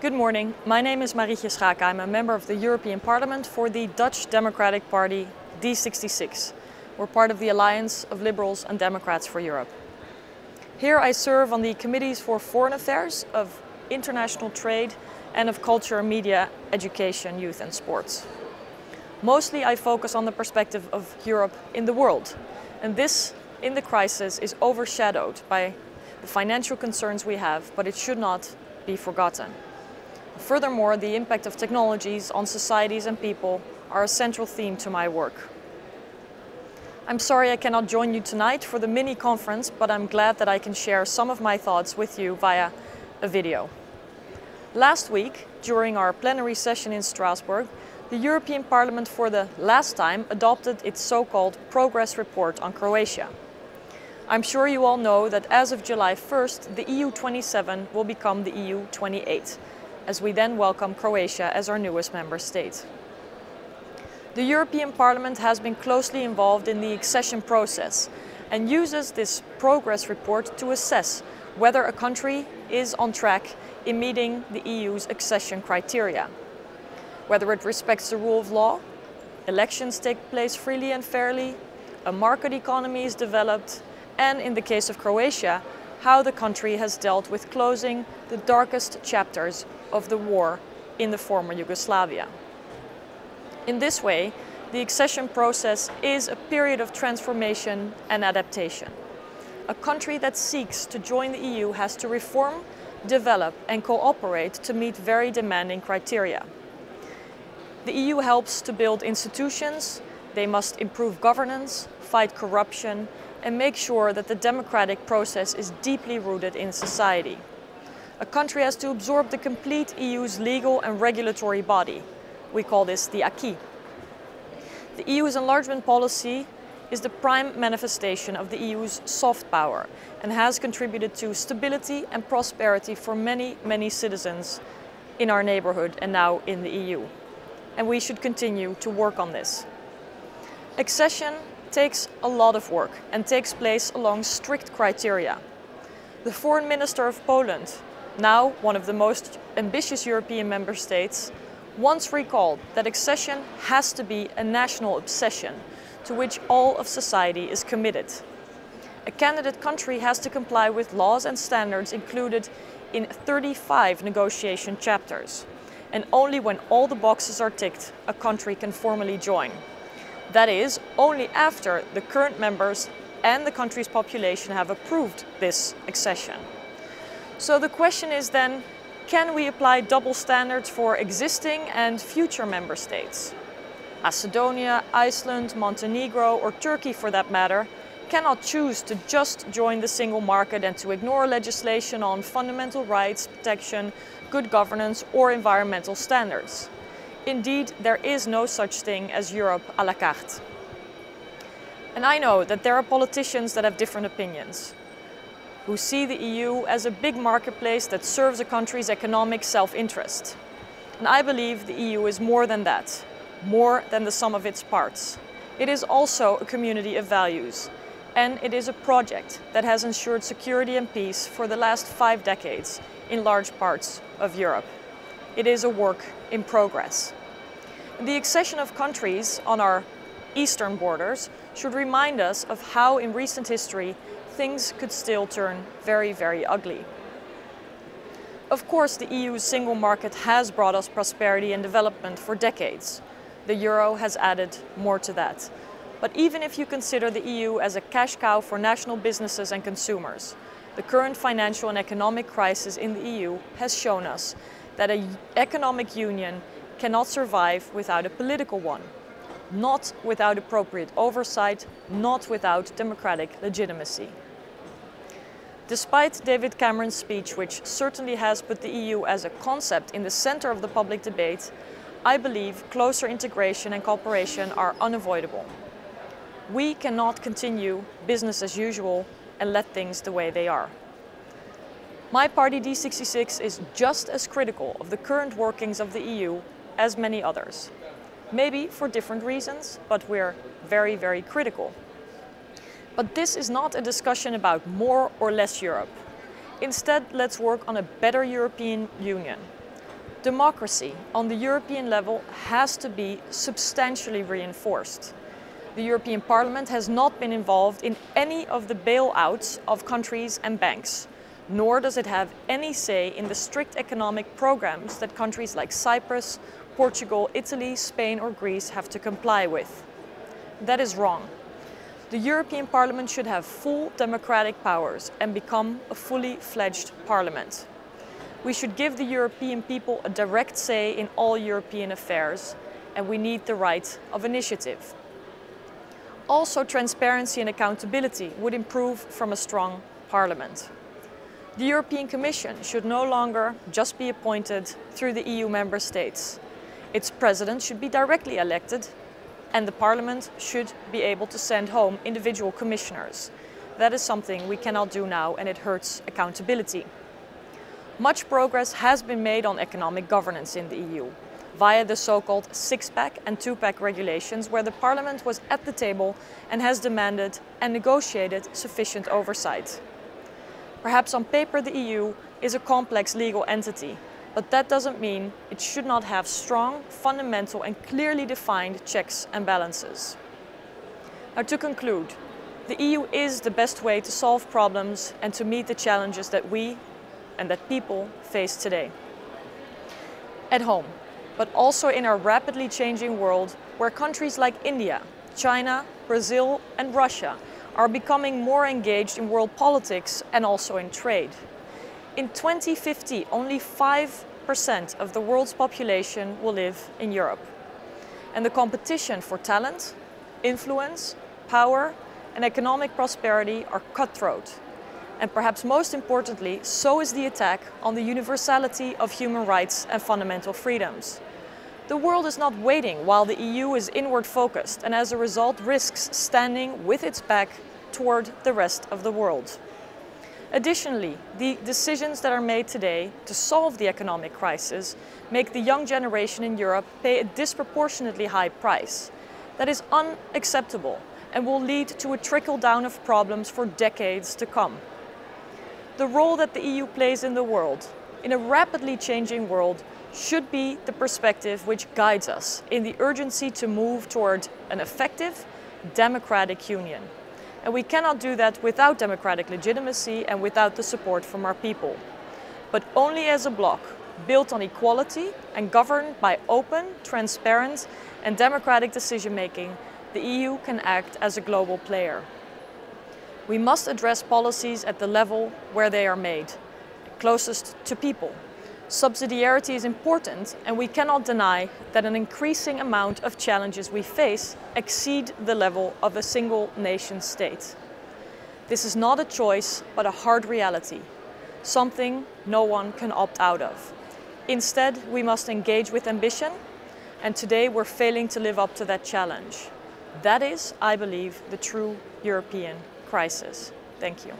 Good morning. My name is Marietje Schaake. I'm a member of the European Parliament for the Dutch Democratic Party D66. We're part of the Alliance of Liberals and Democrats for Europe. Here I serve on the committees for Foreign Affairs, of International Trade and of Culture, Media, Education, Youth and Sports. Mostly I focus on the perspective of Europe in the world, and this in the crisis is overshadowed by the financial concerns we have, but it should not be forgotten. Furthermore, the impact of technologies on societies and people are a central theme to my work. I'm sorry I cannot join you tonight for the mini-conference, but I'm glad that I can share some of my thoughts with you via a video. Last week, during our plenary session in Strasbourg, the European Parliament for the last time adopted its so-called progress report on Croatia. I'm sure you all know that as of July 1st, the EU 27 will become the EU 28. As we then welcome Croatia as our newest member state. The European Parliament has been closely involved in the accession process and uses this progress report to assess whether a country is on track in meeting the EU's accession criteria. Whether it respects the rule of law, elections take place freely and fairly, a market economy is developed, and in the case of Croatia, how the country has dealt with closing the darkest chapters of the war in the former Yugoslavia. In this way, the accession process is a period of transformation and adaptation. A country that seeks to join the EU has to reform, develop and cooperate to meet very demanding criteria. The EU helps to build institutions, they must improve governance, fight corruption and make sure that the democratic process is deeply rooted in society. A country has to absorb the complete EU's legal and regulatory body. We call this the acquis. The EU's enlargement policy is the prime manifestation of the EU's soft power and has contributed to stability and prosperity for many, many citizens in our neighborhood and now in the EU. And we should continue to work on this. Accession takes a lot of work and takes place along strict criteria. The Foreign Minister of Poland, now one of the most ambitious European member states, once recalled that accession has to be a national obsession to which all of society is committed. A candidate country has to comply with laws and standards included in 35 negotiation chapters, and only when all the boxes are ticked, a country can formally join. That is, only after the current members and the country's population have approved this accession. So the question is then, can we apply double standards for existing and future member states? Macedonia, Iceland, Montenegro or Turkey for that matter cannot choose to just join the single market and to ignore legislation on fundamental rights, protection, good governance or environmental standards. Indeed, there is no such thing as Europe à la carte. And I know that there are politicians that have different opinions, who see the EU as a big marketplace that serves a country's economic self-interest. And I believe the EU is more than that, more than the sum of its parts. It is also a community of values, and it is a project that has ensured security and peace for the last 5 decades in large parts of Europe. It is a work in progress. The accession of countries on our eastern borders should remind us of how in recent history things could still turn very, very ugly. Of course, the EU's single market has brought us prosperity and development for decades. The euro has added more to that. But even if you consider the EU as a cash cow for national businesses and consumers, the current financial and economic crisis in the EU has shown us that an economic union cannot survive without a political one, not without appropriate oversight, not without democratic legitimacy. Despite David Cameron's speech, which certainly has put the EU as a concept in the center of the public debate, I believe closer integration and cooperation are unavoidable. We cannot continue business as usual and let things the way they are. My party D66 is just as critical of the current workings of the EU as many others. Maybe for different reasons, but we're very, very critical. But this is not a discussion about more or less Europe. Instead, let's work on a better European Union. Democracy on the European level has to be substantially reinforced. The European Parliament has not been involved in any of the bailouts of countries and banks, nor does it have any say in the strict economic programs that countries like Cyprus, Portugal, Italy, Spain or Greece have to comply with. That is wrong. The European Parliament should have full democratic powers and become a fully fledged parliament. We should give the European people a direct say in all European affairs, and we need the right of initiative. Also, transparency and accountability would improve from a strong parliament. The European Commission should no longer just be appointed through the EU member states. Its president should be directly elected, and the Parliament should be able to send home individual commissioners. That is something we cannot do now, and it hurts accountability. Much progress has been made on economic governance in the EU, via the so-called six-pack and two-pack regulations, where the Parliament was at the table and has demanded and negotiated sufficient oversight. Perhaps on paper the EU is a complex legal entity, but that doesn't mean it should not have strong, fundamental and clearly defined checks and balances. Now, to conclude, the EU is the best way to solve problems and to meet the challenges that we and that people face today. At home, but also in our rapidly changing world, where countries like India, China, Brazil and Russia are becoming more engaged in world politics and also in trade. In 2050, only 5% of the world's population will live in Europe. And the competition for talent, influence, power and economic prosperity are cutthroat. And perhaps most importantly, so is the attack on the universality of human rights and fundamental freedoms. The world is not waiting while the EU is inward focused and as a result risks standing with its back toward the rest of the world. Additionally, the decisions that are made today to solve the economic crisis make the young generation in Europe pay a disproportionately high price. That is unacceptable and will lead to a trickle-down of problems for decades to come. The role that the EU plays in the world, in a rapidly changing world, should be the perspective which guides us in the urgency to move toward an effective, democratic union. And we cannot do that without democratic legitimacy and without the support from our people. But only as a bloc, built on equality and governed by open, transparent and democratic decision-making, the EU can act as a global player. We must address policies at the level where they are made, closest to people. Subsidiarity is important, and we cannot deny that an increasing amount of challenges we face exceed the level of a single nation state. This is not a choice, but a hard reality, something no one can opt out of. Instead, we must engage with ambition, and today we're failing to live up to that challenge. That is, I believe, the true European crisis. Thank you.